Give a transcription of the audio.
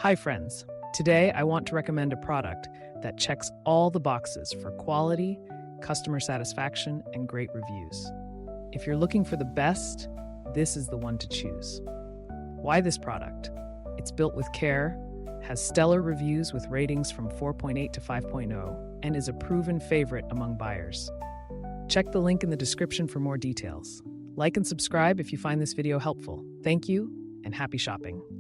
Hi, friends. Today, I want to recommend a product that checks all the boxes for quality, customer satisfaction, and great reviews. If you're looking for the best, this is the one to choose. Why this product? It's built with care, has stellar reviews with ratings from 4.8 to 5.0, and is a proven favorite among buyers. Check the link in the description for more details. Like and subscribe if you find this video helpful. Thank you, and happy shopping.